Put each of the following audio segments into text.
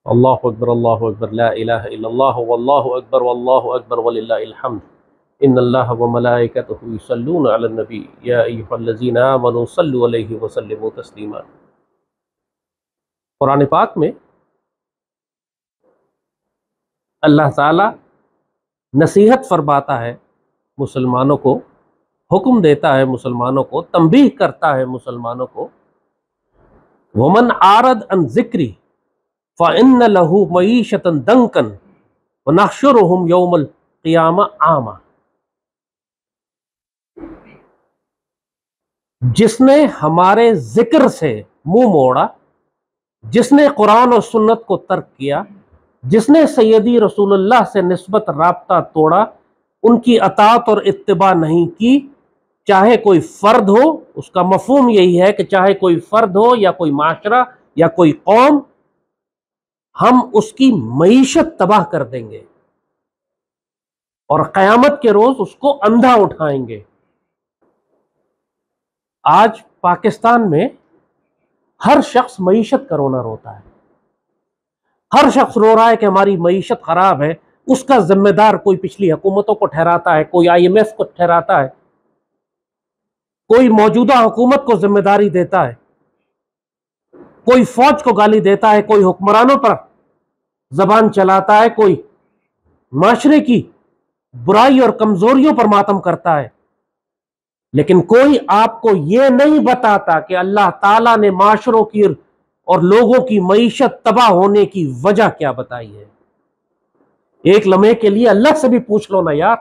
اللہ اکبر لا الہ الا اللہ واللہ اکبر واللہ اکبر وللہ الحمد ان اللہ وملائکتہ یصلون علی النبی یا ایھا الذین آمنوا صلوا علیہ وسلموا تسلیما۔ قرآن پاک میں اللہ تعالی نصیحت فرماتا ہے مسلمانوں کو، حکم دیتا ہے مسلمانوں کو، تنبیہ کرتا ہے مسلمانوں کو، ومن اعرض عن ذکری فَإِنَّ لَهُ مَعِيشَةً ضَنْكًا وَنَحْشُرُهُمْ يَوْمَ الْقِيَامَةِ أَعْمَىٰ۔ جس نے ہمارے ذکر سے منہ موڑا، جس نے قرآن اور سنت کو ترک کیا، جس نے سیدی رسول اللہ سے نسبت رابطہ توڑا، ان کی اطاعت اور اتباع نہیں کی، چاہے کوئی فرد ہو، اس کا مفہوم یہی ہے کہ چاہے کوئی فرد ہو یا کوئی معاشرہ یا کوئی قوم، ہم اس کی معیشت تباہ کر دیں گے اور قیامت کے روز اس کو اندھا اٹھائیں گے۔ آج پاکستان میں ہر شخص معیشت کا رونا روتا ہے، ہر شخص رو رہا ہے کہ ہماری معیشت خراب ہے۔ اس کا ذمہ دار کوئی پچھلی حکومتوں کو ٹھہراتا ہے، کوئی IMF کو ٹھہراتا ہے، کوئی موجودہ حکومت کو ذمہ داری دیتا ہے، کوئی فوج کو گالی دیتا ہے، کوئی حکمرانوں پر زبان چلاتا ہے، کوئی معاشرے کی برائی اور کمزوریوں پر ماتم کرتا ہے، لیکن کوئی آپ کو یہ نہیں بتاتا کہ اللہ تعالیٰ نے معاشروں کی اور لوگوں کی معیشت تباہ ہونے کی وجہ کیا بتائی ہے۔ ایک لمحے کے لیے اللہ سے بھی پوچھ لو نا یار،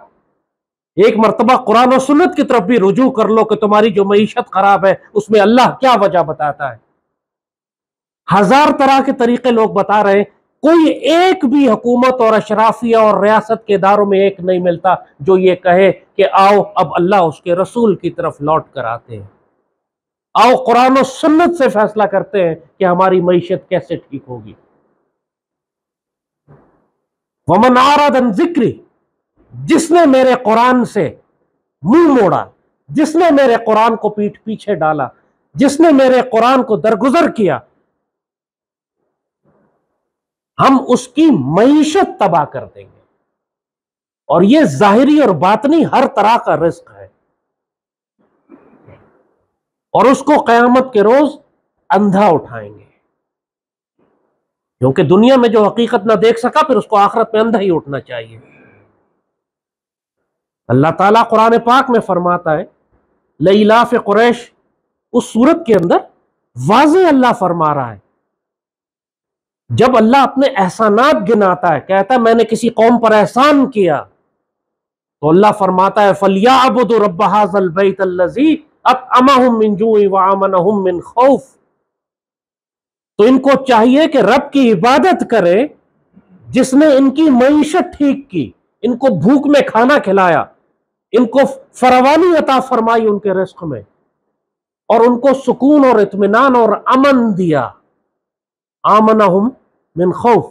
ایک مرتبہ قرآن و سنت کی طرف بھی رجوع کر لو کہ تمہاری جو معیشت خراب ہے اس میں اللہ کیا وجہ بتاتا ہے۔ ہزار طرح کے طریقے لوگ بتا رہے ہیں، کوئی ایک بھی حکومت اور اشرافیہ اور ریاست کے اداروں میں ایک نہیں ملتا جو یہ کہے کہ آؤ اب اللہ اس کے رسول کی طرف لوٹ کر آتے ہیں، آؤ قرآن و سنت سے فیصلہ کرتے ہیں کہ ہماری معیشت کیسے ٹھیک ہوگی۔ ومن اعرض عن ذکری، جس نے میرے قرآن سے منہ موڑا، جس نے میرے قرآن کو پیٹھ پیچھے ڈالا، جس نے میرے قرآن کو درگزر کیا، ہم اس کی معیشت تباہ کر دیں گے، اور یہ ظاہری اور باطنی ہر طرح کا رزق ہے، اور اس کو قیامت کے روز اندھا اٹھائیں گے، کیونکہ دنیا میں جو حقیقت نہ دیکھ سکا پھر اس کو آخرت میں اندھا ہی اٹھنا چاہیے۔ اللہ تعالیٰ قرآن پاک میں فرماتا ہے لإلاف قریش، اس صورت کے اندر واضح اللہ فرما رہا ہے، جب اللہ اپنے احسانات گناتا ہے، کہتا ہے میں نے کسی قوم پر احسان کیا، تو اللہ فرماتا ہے فَلْيَعْبُدُوا رَبَّ هَٰذَا الْبَيْتَ الَّذِي أَطْعَمَهُم مِّن جُوعٍ وَآمَنَهُم مِّن خَوْفٍ۔ تو ان کو چاہیے کہ رب کی عبادت کرے جس نے ان کی معیشت ٹھیک کی، ان کو بھوک میں کھانا کھلایا، ان کو فراوانی عطا فرمائی ان کے رزق میں، اور ان کو سکون اور اطمینان اور امن دیا۔ آمنہم من خوف۔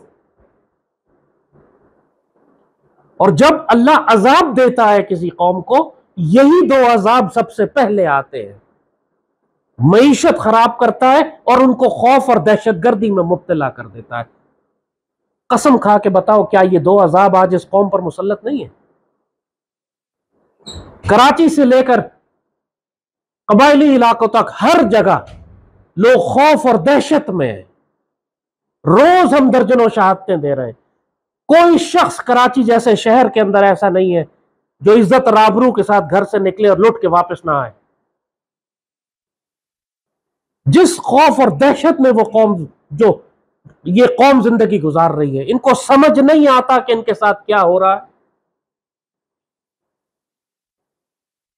اور جب اللہ عذاب دیتا ہے کسی قوم کو، یہی دو عذاب سب سے پہلے آتے ہیں، معیشت خراب کرتا ہے اور ان کو خوف اور دہشت گردی میں مبتلا کر دیتا ہے۔ قسم کھا کے بتاؤ کیا یہ دو عذاب آج اس قوم پر مسلط نہیں ہے؟ کراچی سے لے کر قبائلی علاقوں تک ہر جگہ لوگ خوف اور دہشت میں ہیں، روز ہم درجنوں شہادتیں دے رہے ہیں۔ کوئی شخص کراچی جیسے شہر کے اندر ایسا نہیں ہے جو عزت اور آبرو کے ساتھ گھر سے نکلے اور لٹ کے واپس نہ آئے۔ جس خوف اور دہشت میں وہ قوم، جو یہ قوم زندگی گزار رہی ہے، ان کو سمجھ نہیں آتا کہ ان کے ساتھ کیا ہو رہا ہے۔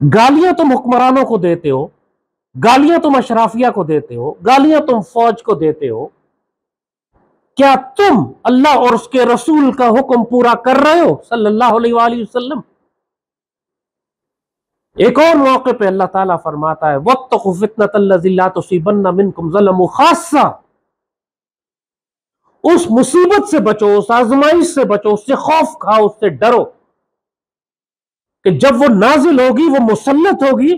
گالیاں تم حکمرانوں کو دیتے ہو، گالیاں تم اشرافیہ کو دیتے ہو، گالیاں تم فوج کو دیتے ہو، کیا تم اللہ اور اس کے رسول کا حکم پورا کر رہے ہو صلی اللہ علیہ وآلہ وسلم؟ ایک اور موقع پہ اللہ تعالیٰ فرماتا ہے وَاتَّقُوا فِتْنَةَ الَّذِي لَا تُصِيبَنَّ مِنْكُمْ ظَلَمٌ خَاصَّةٌ۔ اس مصیبت سے بچو، اس آزمائش سے بچو، اس سے خوف کھاؤ، اس سے ڈرو کہ جب وہ نازل ہوگی، وہ مسلط ہوگی،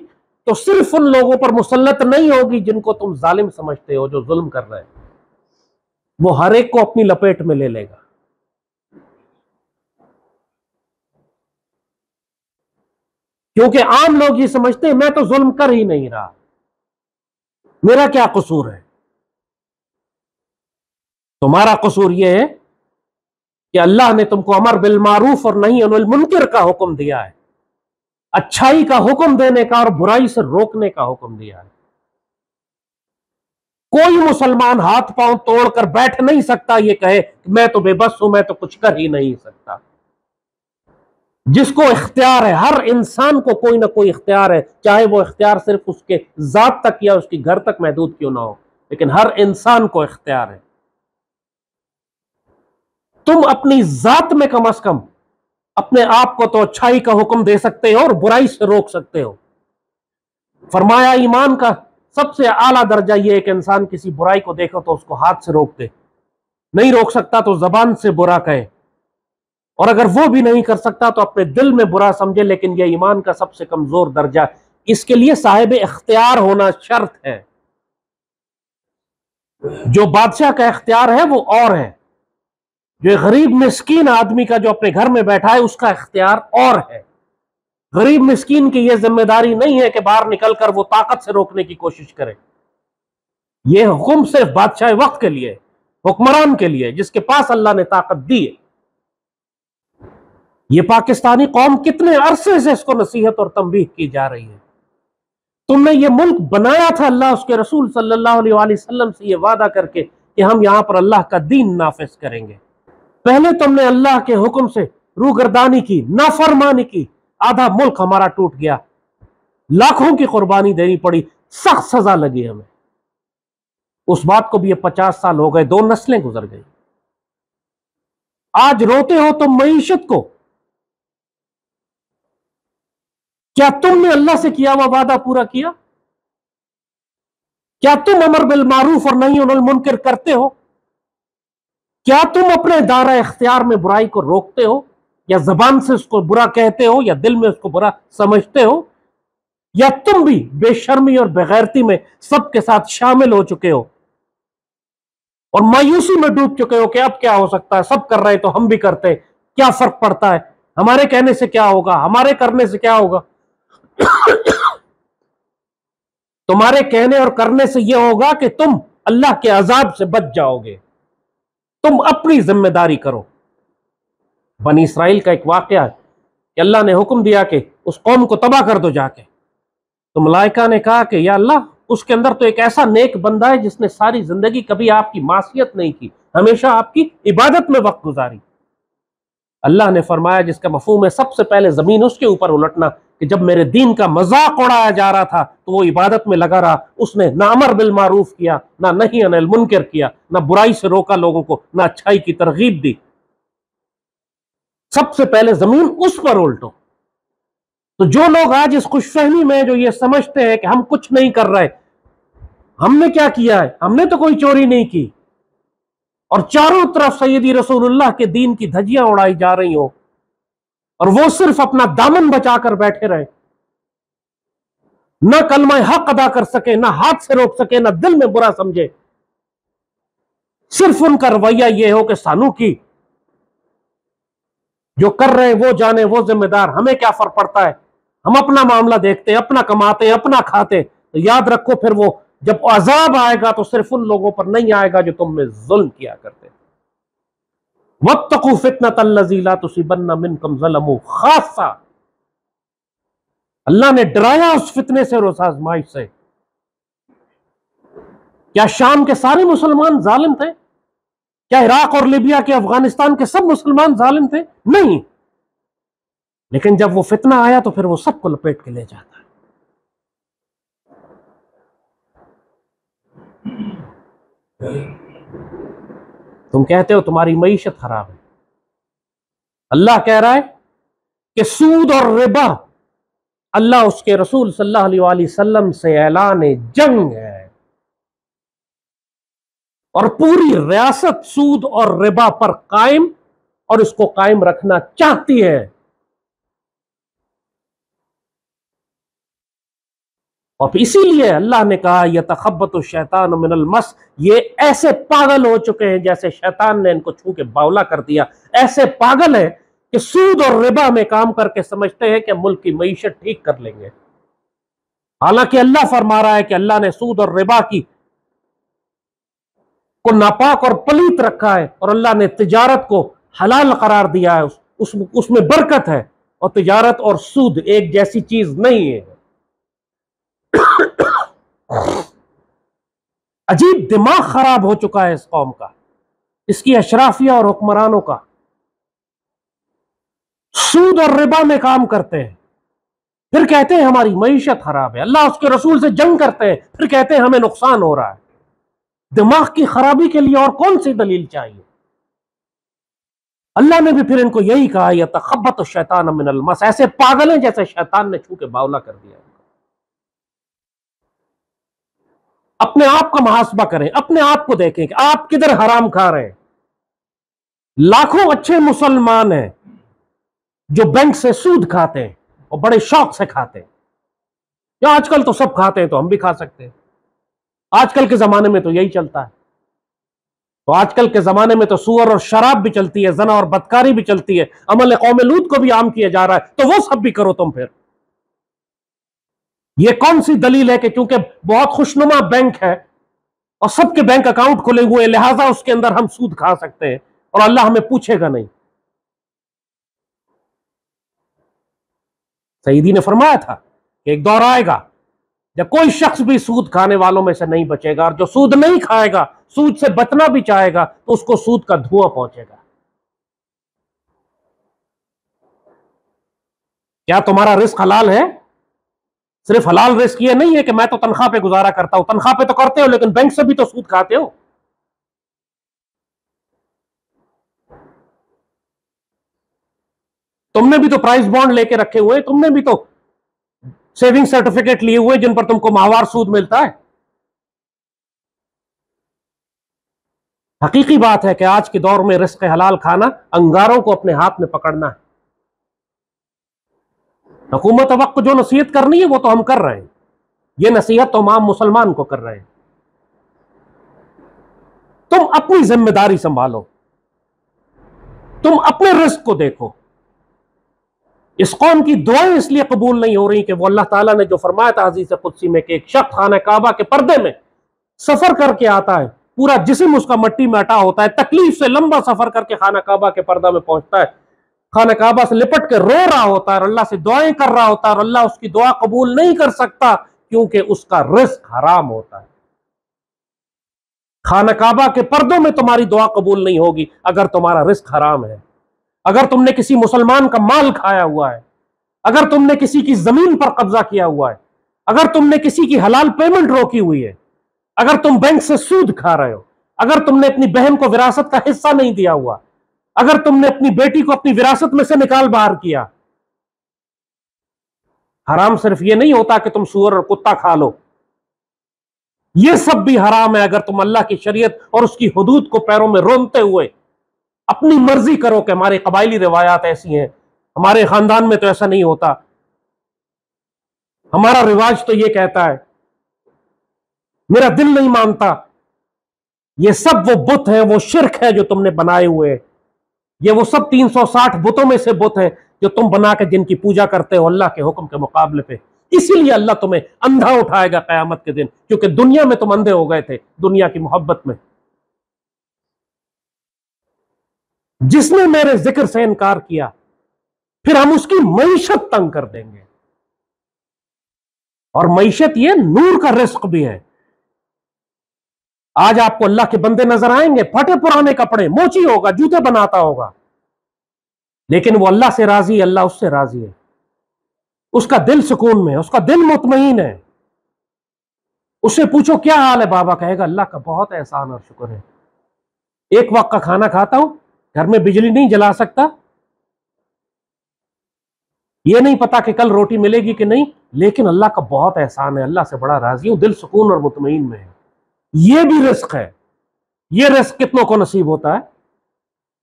تو صرف ان لوگوں پر مسلط نہیں ہوگی جن کو تم ظالم سمجھتے ہو، جو ظلم کر رہے ہیں، وہ ہر ایک کو اپنی لپیٹ میں لے لے گا. کیونکہ عام لوگ یہ سمجھتے ہیں میں تو ظلم کر ہی نہیں رہا, میرا کیا قصور ہے. تمہارا قصور یہ ہے کہ اللہ نے تم کو امر بالمعروف اور نہی عن المنکر کا حکم دیا ہے, اچھائی کا حکم دینے کا اور برائی سے روکنے کا حکم دیا ہے. کوئی مسلمان ہاتھ پاؤں توڑ کر بیٹھ نہیں سکتا یہ کہے کہ میں تو بے بس ہوں, میں تو کچھ کر ہی نہیں سکتا. جس کو اختیار ہے, ہر انسان کو کوئی نہ کوئی اختیار ہے, چاہے وہ اختیار صرف اس کے ذات تک یا اس کے گھر تک محدود کیوں نہ ہو, لیکن ہر انسان کو اختیار ہے. تم اپنی ذات میں کم از کم اپنے آپ کو تو اچھائی کا حکم دے سکتے ہو اور برائی سے روک سکتے ہو. فرمایا ایمان کا سب سے اعلیٰ درجہ یہ ہے کہ انسان کسی برائی کو دیکھو تو اس کو ہاتھ سے روک دے, نہیں روک سکتا تو زبان سے برا کہے, اور اگر وہ بھی نہیں کر سکتا تو اپنے دل میں برا سمجھے. لیکن یہ ایمان کا سب سے کمزور درجہ, اس کے لیے صاحب اختیار ہونا شرط ہے. جو بادشاہ کا اختیار ہے وہ اور ہے, جو غریب مسکین آدمی کا جو اپنے گھر میں بیٹھا ہے اس کا اختیار اور ہے. غریب مسکین کی یہ ذمہ داری نہیں ہے کہ باہر نکل کر وہ طاقت سے روکنے کی کوشش کرے. یہ حکم صرف بادشاہ وقت کے لیے, حکمران کے لیے, جس کے پاس اللہ نے طاقت دی ہے. یہ پاکستانی قوم کتنے عرصے سے اس کو نصیحت اور تنبیہ کی جا رہی ہے. تم نے یہ ملک بنایا تھا اللہ اس کے رسول صلی اللہ علیہ وآلہ وسلم سے یہ وعدہ کر کے کہ ہم یہاں پر اللہ کا دین نافذ کریں گے. پہلے تم نے اللہ کے حکم سے روگردانی کی, نافرمانی کی, آدھا ملک ہمارا ٹوٹ گیا, لاکھوں کی قربانی دینی پڑی, سخت سزا لگی ہمیں. اس بات کو بھی یہ 50 سال ہو گئے, 2 نسلیں گزر گئی. آج روتے ہو تم معیشت کو. کیا تم نے اللہ سے کیا ہوا وعدہ پورا کیا؟ کیا تم امر بالمعروف اور نہی عن المنکر کرتے ہو؟ کیا تم اپنے دائرہ اختیار میں برائی کو روکتے ہو, یا زبان سے اس کو برا کہتے ہو, یا دل میں اس کو برا سمجھتے ہو, یا تم بھی بے شرمی اور بغیرتی میں سب کے ساتھ شامل ہو چکے ہو اور مایوسی میں ڈوب چکے ہو کہ اب کیا ہو سکتا ہے, سب کر رہے تو ہم بھی کرتے, کیا فرق پڑتا ہے, ہمارے کہنے سے کیا ہوگا, ہمارے کرنے سے کیا ہوگا. تمہارے کہنے اور کرنے سے یہ ہوگا کہ تم اللہ کے عذاب سے بچ جاؤ گے. تم اپنی ذمہ داری کرو. بنی اسرائیل کا ایک واقعہ ہے کہ اللہ نے حکم دیا کہ اس قوم کو تباہ کر دو جا کے, تو ملائکہ نے کہا کہ یا اللہ, اس کے اندر تو ایک ایسا نیک بندہ ہے جس نے ساری زندگی کبھی آپ کی معصیت نہیں کی, ہمیشہ آپ کی عبادت میں وقت گزاری. اللہ نے فرمایا جس کا مفہوم ہے سب سے پہلے زمین اس کے اوپر الٹنا, کہ جب میرے دین کا مذاق اڑایا جا رہا تھا تو وہ عبادت میں لگا رہا, اس نے نہ امر بالمعروف کیا, نہ نہی عن المنکر کیا, نہ برائی سے روکا لوگوں کو, نہ اچھائی کی ترغیب دی. سب سے پہلے زمین اس پر الٹو. تو جو لوگ آج اس خوش فہمی میں جو یہ سمجھتے ہیں کہ ہم کچھ نہیں کر رہے, ہم نے کیا کیا ہے, ہم نے تو کوئی چوری نہیں کی, اور چاروں طرف سیدی رسول اللہ کے دین کی دھجیاں اڑائی جا رہی ہوں, اور وہ صرف اپنا دامن بچا کر بیٹھے رہے, نہ کلمہ حق ادا کر سکے, نہ ہاتھ سے روک سکے, نہ دل میں برا سمجھے. صرف ان کا رویہ یہ ہو کہ سانو کی جو کر رہے ہیں وہ جانے, وہ ذمہ دار, ہمیں کیا فرق پڑتا ہے, ہم اپنا معاملہ دیکھتے ہیں, اپنا کماتے ہیں, اپنا کھاتے. تو یاد رکھو پھر وہ جب عذاب آئے گا تو صرف ان لوگوں پر نہیں آئے گا جو تم میں ظلم کیا کرتے. وَاتَّقُوا فِتْنَةَ الَّذِي لَا تُصِيبَنَّ مِنْكُمْ ظَلَمُوا خَاصَّةً. اللہ نے ڈرایا اس فتنے سے اور اس آزمائش سے. کیا شام کے سارے مسلمان ظالم تھے؟ کیا عراق اور لیبیا کے, افغانستان کے سب مسلمان ظالم تھے؟ نہیں. لیکن جب وہ فتنہ آیا تو پھر وہ سب کو لپیٹ کے لے جاتا ہے. تم کہتے ہو تمہاری معیشت خراب ہے, اللہ کہہ رہا ہے کہ سود اور ربا اللہ اس کے رسول صلی اللہ علیہ وآلہ وسلم سے اعلان جنگ ہے, اور پوری ریاست سود اور ربا پر قائم اور اس کو قائم رکھنا چاہتی ہے. اور اسی لیے اللہ نے کہا یتخبط الشیطان من المس، یہ ایسے پاگل ہو چکے ہیں جیسے شیطان نے ان کو چھو کے باولا کر دیا، ایسے پاگل ہیں کہ سود اور ربا میں کام کر کے سمجھتے ہیں کہ ملک کی معیشت ٹھیک کر لیں گے، حالانکہ اللہ فرما رہا ہے کہ اللہ نے سود اور ربا کو ناپاک اور پلیت رکھا ہے، اور اللہ نے تجارت کو حلال قرار دیا ہے، اس میں برکت ہے، اور تجارت اور سود ایک جیسی چیز نہیں ہے۔ عجیب دماغ خراب ہو چکا ہے اس قوم کا، اس کی اشرافیہ اور حکمرانوں کا، سود اور ربا میں کام کرتے ہیں، پھر کہتے ہیں ہماری معیشت خراب ہے، اللہ اس کے رسول سے جنگ کرتے ہیں، پھر کہتے ہیں ہمیں نقصان ہو رہا ہے۔ دماغ کی خرابی کے لیے اور کون سی دلیل چاہیے؟ اللہ نے بھی پھر ان کو یہی کہا یتخبط الشیطان من المس، ایسے پاگل ہیں جیسے شیطان نے چھو کے باولا کر دیا۔ اپنے آپ کا محاسبہ کریں، اپنے آپ کو دیکھیں کہ آپ کدھر حرام کھا رہے ہیں۔ لاکھوں اچھے مسلمان ہیں جو بینک سے سود کھاتے ہیں اور بڑے شوق سے کھاتے ہیں، یا آج کل تو سب کھاتے ہیں تو ہم بھی کھا سکتے ہیں، آج کل کے زمانے میں تو یہی چلتا ہے۔ تو آج کل کے زمانے میں تو سور اور شراب بھی چلتی ہے، زنا اور بدکاری بھی چلتی ہے، عمل قوم لوط کو بھی عام کیا جا رہا ہے، تو وہ سب بھی کرو تم پھر۔ یہ کون سی دلیل ہے کہ چونکہ بہت خوشنما بینک ہے اور سب کے بینک اکاؤنٹ کھلے ہوئے لہٰذا اس کے اندر ہم سود کھا سکتے ہیں اور اللہ ہمیں پوچھے گا نہیں؟ سیدی نے فرمایا تھا کہ ایک دور آئے گا جب کوئی شخص بھی سود کھانے والوں میں سے نہیں بچے گا، اور جو سود نہیں کھائے گا، سود سے بچنا بھی چاہے گا، تو اس کو سود کا دھواں پہنچے گا۔ کیا تمہارا رزق حلال ہے؟ صرف حلال رزق یہ نہیں ہے کہ میں تو تنخواہ پہ گزارا کرتا ہوں، تنخواہ پہ تو کرتے ہو لیکن بینک سے بھی تو سود کھاتے ہو۔ تم نے بھی تو پرائز بانڈ لے کے رکھے ہوئے، تم نے بھی تو سیونگ سرٹیفکیٹ لیے ہوئے جن پر تم کو ماہوار سود ملتا ہے۔ حقیقی بات ہے کہ آج کے دور میں رزق حلال کھانا انگاروں کو اپنے ہاتھ میں پکڑنا ہے۔ حکومت وقت جو نصیحت کرنی ہے وہ تو ہم کر رہے ہیں، یہ نصیحت تو عام مسلمان کو کر رہے ہیں۔ تم اپنی ذمہ داری سنبھالو، تم اپنے رزق کو دیکھو۔ اس قوم کی دعائیں اس لیے قبول نہیں ہو رہی کہ وہ اللہ تعالیٰ نے جو فرمایا تھا حدیث قدسی میں کہ ایک شخص خانہ کعبہ کے پردے میں سفر کر کے آتا ہے، پورا جسم اس کا مٹی میں اٹا ہوتا ہے، تکلیف سے لمبا سفر کر کے خانہ کعبہ کے پردہ میں پہنچتا ہے، خانہ کعبہ سے لپٹ کے رو رہا ہوتا ہے اور اللہ سے دعائیں کر رہا ہوتا ہے، اور اللہ اس کی دعا قبول نہیں کر سکتا کیونکہ اس کا رزق حرام ہوتا ہے۔ خانہ کعبہ کے پردوں میں تمہاری دعا قبول نہیں ہوگی اگر تمہارا رزق حرام ہے، اگر تم نے کسی مسلمان کا مال کھایا ہوا ہے، اگر تم نے کسی کی زمین پر قبضہ کیا ہوا ہے، اگر تم نے کسی کی حلال پیمنٹ روکی ہوئی ہے، اگر تم بینک سے سود کھا رہے ہو، اگر تم نے اپنی بہن کو وراثت کا حصہ نہیں دیا ہوا، اگر تم نے اپنی بیٹی کو اپنی وراثت میں سے نکال باہر کیا۔ حرام صرف یہ نہیں ہوتا کہ تم سور اور کتا کھا لو، یہ سب بھی حرام ہے اگر تم اللہ کی شریعت اور اس کی حدود کو پیروں میں رونتے ہوئے اپنی مرضی کرو کہ ہماری قبائلی روایات ایسی ہیں، ہمارے خاندان میں تو ایسا نہیں ہوتا، ہمارا رواج تو یہ کہتا ہے، میرا دل نہیں مانتا۔ یہ سب وہ بت ہیں، وہ شرک ہے جو تم نے بنائے ہوئے، یہ وہ سب 360 بتوں میں سے بت ہیں جو تم بنا کے جن کی پوجا کرتے ہو اللہ کے حکم کے مقابلے پہ۔ اسی لیے اللہ تمہیں اندھا اٹھائے گا قیامت کے دن، کیونکہ دنیا میں تم اندھے ہو گئے تھے دنیا کی محبت میں۔ جس نے میرے ذکر سے انکار کیا پھر ہم اس کی معیشت تنگ کر دیں گے، اور معیشت یہ نور کا رزق بھی ہے۔ آج آپ کو اللہ کے بندے نظر آئیں گے، پھٹے پرانے کپڑے، موچی ہوگا، جوتے بناتا ہوگا، لیکن وہ اللہ سے راضی ہے، اللہ اس سے راضی ہے، اس کا دل سکون میں ہے، اس کا دل مطمئن ہے۔ اس سے پوچھو کیا حال ہے بابا، کہے گا اللہ کا بہت احسان اور شکر ہے، ایک وقت کا کھانا کھاتا ہوں، گھر میں بجلی نہیں جلا سکتا، یہ نہیں پتا کہ کل روٹی ملے گی کہ نہیں، لیکن اللہ کا بہت احسان ہے، اللہ سے بڑا راضی ہوں، دل سکون اور مطمئن میں ہے۔ یہ بھی رزق ہے۔ یہ رزق کتنوں کو نصیب ہوتا ہے؟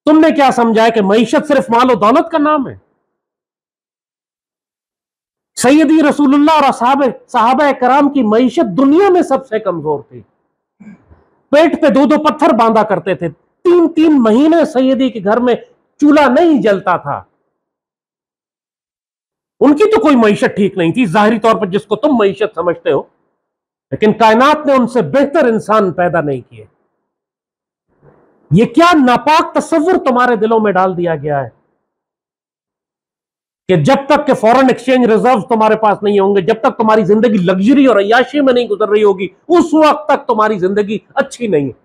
تم نے کیا سمجھا ہے کہ معیشت صرف مال و دولت کا نام ہے؟ سیدی رسول اللہ اور صحابہ کرام کی معیشت دنیا میں سب سے کمزور تھی. پیٹ پہ 2 پتھر باندھا کرتے تھے. 3 مہینے سیدی کے گھر میں چولہا نہیں جلتا تھا. ان کی تو کوئی معیشت ٹھیک نہیں تھی ظاہری طور پر جس کو تم معیشت سمجھتے ہو، لیکن کائنات نے ان سے بہتر انسان پیدا نہیں کیے. یہ کیا ناپاک تصور تمہارے دلوں میں ڈال دیا گیا ہے کہ جب تک کہ فورن ایکسچینج ریزرو تمہارے پاس نہیں ہوں گے، جب تک تمہاری زندگی لگژری اور عیاشی میں نہیں گزر رہی ہوگی، اس وقت تک تمہاری زندگی اچھی نہیں ہے.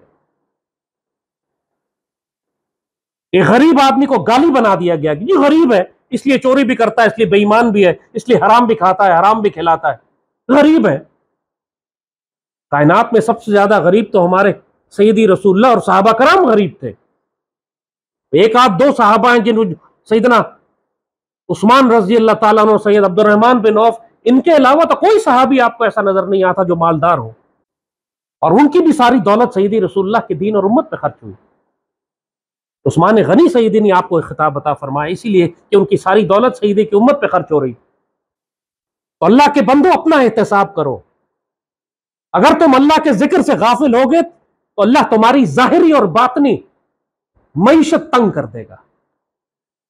ایک غریب آدمی کو گالی بنا دیا گیا کہ یہ غریب ہے، اس لیے چوری بھی کرتا ہے، اس لیے بے ایمان بھی ہے، اس لیے حرام بھی کھاتا ہے، حرام بھی کھلاتا ہے، غریب ہے. کائنات میں سب سے زیادہ غریب تو ہمارے سیدی رسول اللہ اور صحابہ کرام غریب تھے. 1-2 صحابہ ہیں جن سیدنا عثمان رضی اللہ تعالیٰ عنہ، سید عبد الرحمن بن عوف، ان کے علاوہ تو کوئی صحابی آپ کو ایسا نظر نہیں آتا جو مالدار ہو، اور ان کی بھی ساری دولت سیدی رسول اللہ کے دین اور امت پہ خرچ ہوئی. عثمان غنی سیدی نے آپ کو ایک خطاب عطا فرمایا اسی لیے کہ ان کی ساری دولت سیدی کی امت پہ خرچ ہو رہی. تو اللہ کے بندو اپنا احتساب کرو. اگر تم اللہ کے ذکر سے غافل ہوگے تو اللہ تمہاری ظاہری اور باطنی معیشت تنگ کر دے گا.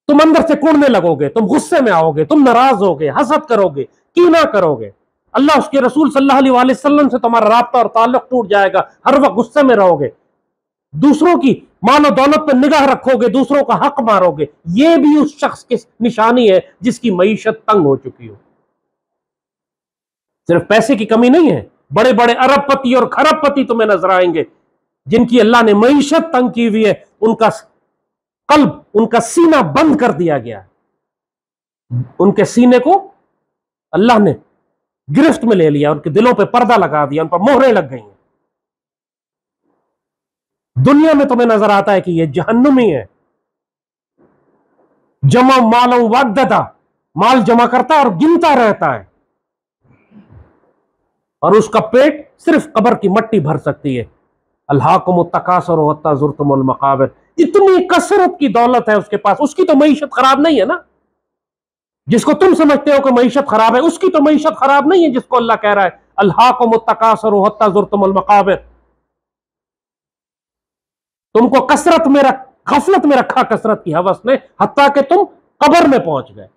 تم اندر سے کوڑنے لگو گے، تم غصے میں آؤ گے، تم ناراض ہوگے، حسد کرو گے، کینہ کرو گے. اللہ اس کے رسول صلی اللہ علیہ وسلم سے تمہارا رابطہ اور تعلق ٹوٹ جائے گا. ہر وقت غصے میں رہو گے، دوسروں کی مال و دولت پہ نگاہ رکھو گے، دوسروں کا حق مارو گے. یہ بھی اس شخص کی نشانی ہے جس کی معیشت تنگ ہو چکی ہو. صرف پیسے کی کمی نہیں ہے، بڑے بڑے ارب پتی اور کھرب پتی تمہیں نظر آئیں گے جن کی اللہ نے معیشت تنگ کی ہوئی ہے. ان کا قلب، ان کا سینہ بند کر دیا گیا ہے. ان کے سینے کو اللہ نے گرفت میں لے لیا، ان کے دلوں پہ پردہ لگا دیا، ان پر مہریں لگ گئی ہیں. دنیا میں تمہیں نظر آتا ہے کہ یہ جہنمی ہے. جمع مال وعددا، مال جمع کرتا ہے اور گنتا رہتا ہے، اور اس کا پیٹ صرف قبر کی مٹی بھر سکتی ہے. الہاکم التکاثر حتی زرتم المقابر. اتنی کثرت کی دولت ہے اس کے پاس، اس کی تو معیشت خراب نہیں ہے نا. جس کو تم سمجھتے ہو کہ معیشت خراب ہے، اس کی تو معیشت خراب نہیں ہے جس کو اللہ کہہ رہا ہے الہاکم التکاثر حتی زرتم المقابر. تم کو کثرت میں غفلت میں رکھا کثرت کی ہوس نے، حتیٰ کہ تم قبر میں پہنچ گئے.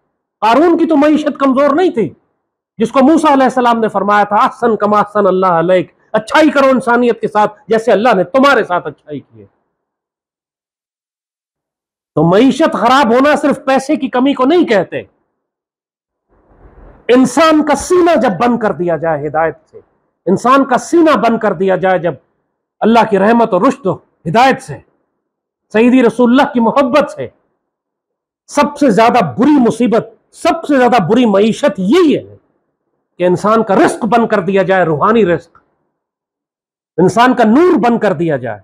قارون کی تو معیشت کمزور نہیں تھی، جس کو موسیٰ علیہ السلام نے فرمایا تھا احسن کما احسن اللہ علیک، اچھائی کرو انسانیت کے ساتھ جیسے اللہ نے تمہارے ساتھ اچھائی کی ہے. تو معیشت خراب ہونا صرف پیسے کی کمی کو نہیں کہتے. انسان کا سینہ جب بند کر دیا جائے ہدایت سے، انسان کا سینہ بند کر دیا جائے جب اللہ کی رحمت اور رشد و ہدایت سے، سیدی رسول اللہ کی محبت سے، سب سے زیادہ بری مصیبت، سب سے زیادہ بری معیشت یہی ہے کہ انسان کا رزق بند کر دیا جائے، روحانی رزق، انسان کا نور بند کر دیا جائے،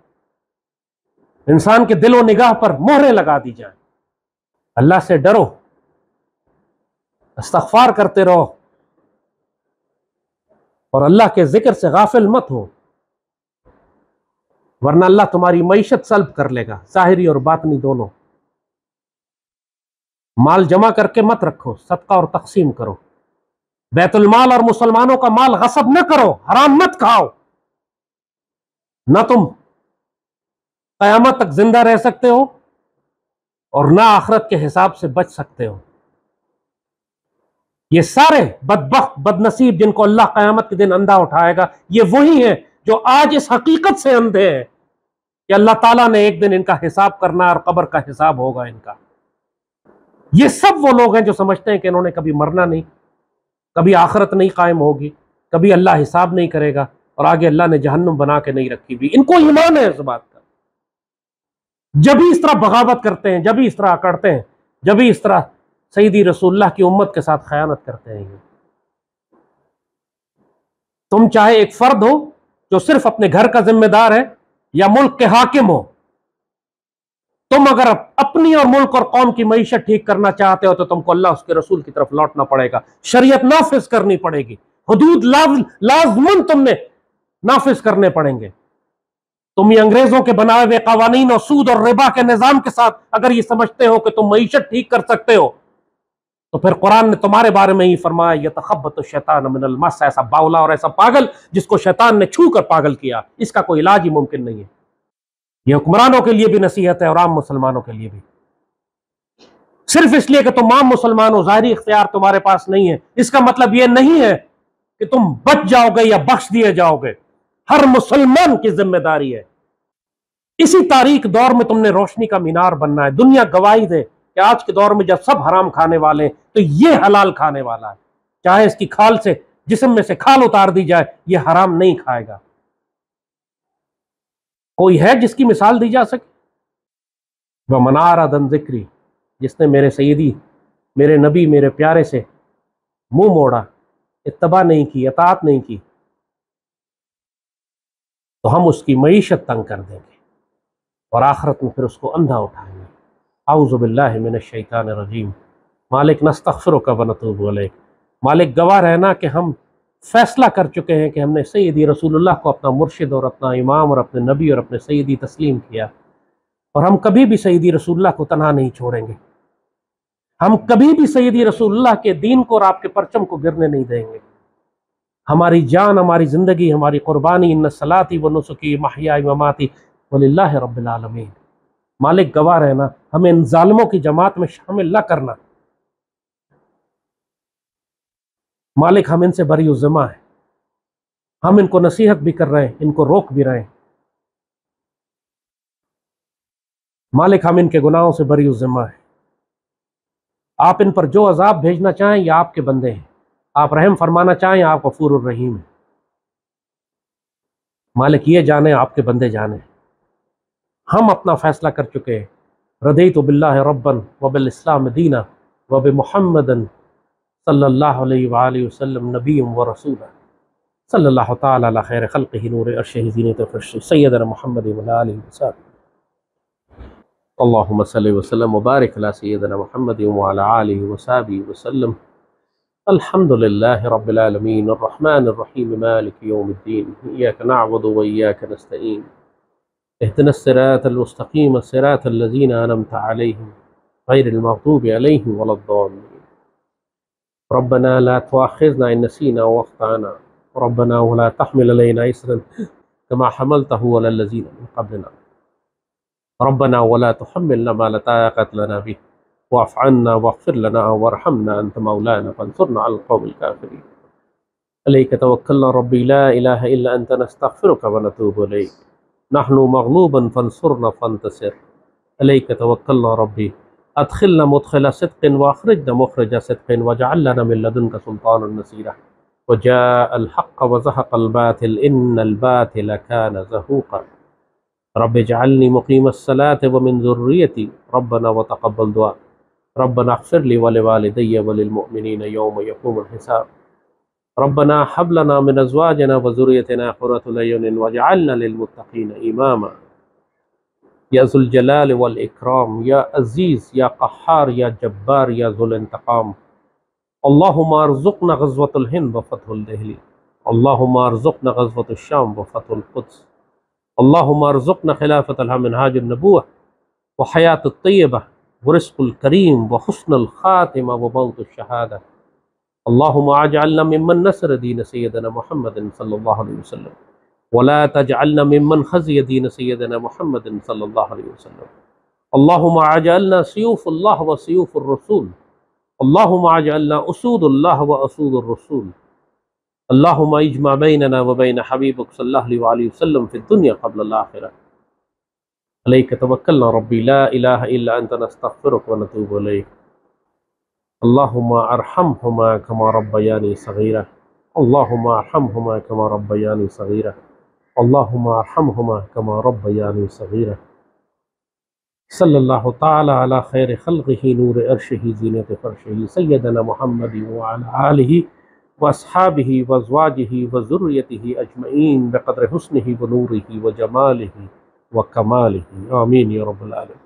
انسان کے دل و نگاہ پر مہریں لگا دی جائیں. اللہ سے ڈرو، استغفار کرتے رہو، اور اللہ کے ذکر سے غافل مت ہو، ورنہ اللہ تمہاری معیشت سلب کر لے گا، ظاہری اور باطنی دونوں. مال جمع کر کے مت رکھو، صدقہ اور تقسیم کرو. بیت المال اور مسلمانوں کا مال غصب نہ کرو، حرام مت کھاؤ. نہ تم قیامت تک زندہ رہ سکتے ہو اور نہ آخرت کے حساب سے بچ سکتے ہو. یہ سارے بدبخت بد نصیب جن کو اللہ قیامت کے دن اندھا اٹھائے گا، یہ وہی ہیں جو آج اس حقیقت سے اندھے ہیں کہ اللہ تعالیٰ نے ایک دن ان کا حساب کرنا اور قبر کا حساب ہوگا ان کا. یہ سب وہ لوگ ہیں جو سمجھتے ہیں کہ انہوں نے کبھی مرنا نہیں، کبھی آخرت نہیں قائم ہوگی، کبھی اللہ حساب نہیں کرے گا، اور آگے اللہ نے جہنم بنا کے نہیں رکھی بھی. ان کو ایمان ہے اس بات کا. جب ہی اس طرح بغاوت کرتے ہیں، جب ہی اس طرح اکڑتے ہیں، جب ہی اس طرح سیدی رسول اللہ کی امت کے ساتھ خیانت کرتے ہیں. تم چاہے ایک فرد ہو جو صرف اپنے گھر کا ذمہ دار ہے یا ملک کے حاکم ہو، تم اگر اپنی اور ملک اور قوم کی معیشت ٹھیک کرنا چاہتے ہو تو تم کو اللہ اس کے رسول کی طرف لوٹنا پڑے گا، شریعت نافذ کرنی پڑے گی، حدود لازمن تم نے نافذ کرنے پڑیں گے. تم یہ انگریزوں کے بنائے ہوئے قوانین اور سود اور ربا کے نظام کے ساتھ اگر یہ سمجھتے ہو کہ تم معیشت ٹھیک کر سکتے ہو تو پھر قرآن نے تمہارے بارے میں ہی فرمایا یتخبط الشیطان من المس، ایسا باولا اور ایسا پاگل جس کو شیطان نے چھو کر پاگل کیا، اس کا کوئی علاج ہی ممکن نہیں ہے۔ یہ حکمرانوں کے لیے بھی نصیحت ہے اور عام مسلمانوں کے لیے بھی۔ صرف اس لیے کہ تم عام مسلمان ہو، ظاہری اختیار تمہارے پاس نہیں ہے، اس کا مطلب یہ نہیں ہے کہ تم بچ جاؤ گے یا بخش دیے جاؤ گے۔ ہر مسلمان کی ذمہ داری ہے۔ اسی تاریک دور میں تم نے روشنی کا مینار بننا ہے۔ دنیا گواہی دے کہ آج کے دور میں جب سب حرام کھانے والے ہیں تو یہ حلال کھانے والا ہے، چاہے اس کی کھال سے، جسم میں سے کھال اتار دی جائے، یہ حرام نہیں کھائے گا۔ کوئی ہے جس کی مثال دی جا سکے؟ وَمَنْ أَعْرَضَ عَنْ ذِكْرِي، جس نے میرے سیدی، میرے نبی، میرے پیارے سے منہ موڑا، اتباع نہیں کی، اطاعت نہیں کی، تو ہم اس کی معیشت تنگ کر دیں گے اور آخرت میں پھر اس کو اندھا اٹھائیں گے۔ اعوذ باللہ من الشیطان الرجیم۔ مالک نستغفرک ونتوب الیک۔ مالک گواہ رہنا کہ ہم فیصلہ کر چکے ہیں کہ ہم نے سیدی رسول اللہ کو اپنا مرشد اور اپنا امام اور اپنے نبی اور اپنے سیدی تسلیم کیا، اور ہم کبھی بھی سیدی رسول اللہ کو تنہا نہیں چھوڑیں گے۔ ہم کبھی بھی سیدی رسول اللہ کے دین کو اور آپ کے پرچم کو گرنے نہیں دیں گے۔ ہماری جان، ہماری زندگی، ہماری قربانی، ان صلاتی و نسکی محیائی مماتی وللہ رب العالمین۔ مالک گواہ رہنا ہمیں ان ظالموں کی جماعت میں شامل نہ کرنا۔ مالک ہم ان سے بری الذمہ ہیں، ہم ان کو نصیحت بھی کر رہے ہیں، ان کو روک بھی رہے ہیں۔ مالک ہم ان کے گناہوں سے بری الذمہ ہیں۔ آپ ان پر جو عذاب بھیجنا چاہیں یہ آپ کے بندے ہیں، آپ رحم فرمانا چاہیں آپ غفور الرحیم ہیں۔ مالک یہ جانے آپ کے بندے جانے۔ ہم اپنا فیصلہ کر چکے ہیں۔ رضیت باللہ ربا وبالاسلام دینا وبمحمد صلی اللہ علیہ وآلہ وسلم نبی و رسولا صلی اللہ تعالی علی خیر خلقہ نور عرشہ زینت فرشہ سیدنا محمد وعلی آلہ وصحبہ اللہم صلی وسلم وبارک علی سیدنا محمد وعلی آلہ وصحبہ وسلم۔ الحمد للہ رب العالمین الرحمن الرحیم مالک یوم الدین ایاک نعبد و ایاک نستعین اهدنا الصراط المستقیم صراط الذین انعمت علیہم غیر المغضوب علیہم ولا الضالین۔ ربنا لا تؤاخذنا إن نسينا واخطأنا ربنا ولا تحمل علينا إصرا كما حملته على الذين من قبلنا ربنا ولا تحملنا ما لا طاقة لنا به واعف عنا واغفر لنا وارحمنا أنت مولانا فانصرنا على القوم الكافرين عليك توكلنا ربي لا إله إلا أنت نستغفرك ونتوب إليك نحن مغلوبا فانصرنا فانتصر عليك توكلنا ربي ادخلنا مدخل صدق واخرجنا مخرج صدق واجعل لنا من لدنك سلطانا نصيرا وجاء الحق وزهق الباطل ان الباطل كان زهوقا رب اجعلني مقيم الصلاة ومن ذريتي ربنا وتقبل دعاء ربنا اغفر لي ولوالدي وللمؤمنين يوم يقوم الحساب ربنا هب لنا من ازواجنا وذريتنا قرة اعين واجعلنا للمتقين اماما یا ذو الجلال والاکرام یا عزیز یا قہار یا جبار یا ذو الانتقام اللہم ارزقنا غزوة الہند وفتح الدہلی اللہم ارزقنا غزوة الشام وفتح القدس اللہم ارزقنا خلافة منہاج النبوة وحیاة الطیبہ ورزق الکریم وحسن الخاتمہ وموت الشہادہ اللہم اجعلنا ممن نصر دین سیدنا محمد صلی اللہ علیہ وسلم ولا تجعلنا ممن خزي دين سيدنا محمد صلى الله عليه وسلم اللهم اجعلنا سيوف الله وسيوف الرسول اللهم اجعلنا أسود الله وأسود الرسول اللهم اجمع بيننا وبين حبيبك صلى الله عليه وسلم في الدنيا قبل الآخرة عليك توكلنا ربي لا إله إلا أنت نستغفرك ونتوب إليك اللهم ارحمهما كما ربياني صغيرا اللهم ارحمهما كما ربياني صغيرا اللهم ارحمهما كما ربياني صغيرا صلى الله تعالى على خير خلقه نور عرشه زينة فرشه سيدنا محمد وعلى آله وأصحابه وأزواجه وذريته أجمعين بقدر حسنه ونوره وجماله وكماله آمين يا رب العالمين۔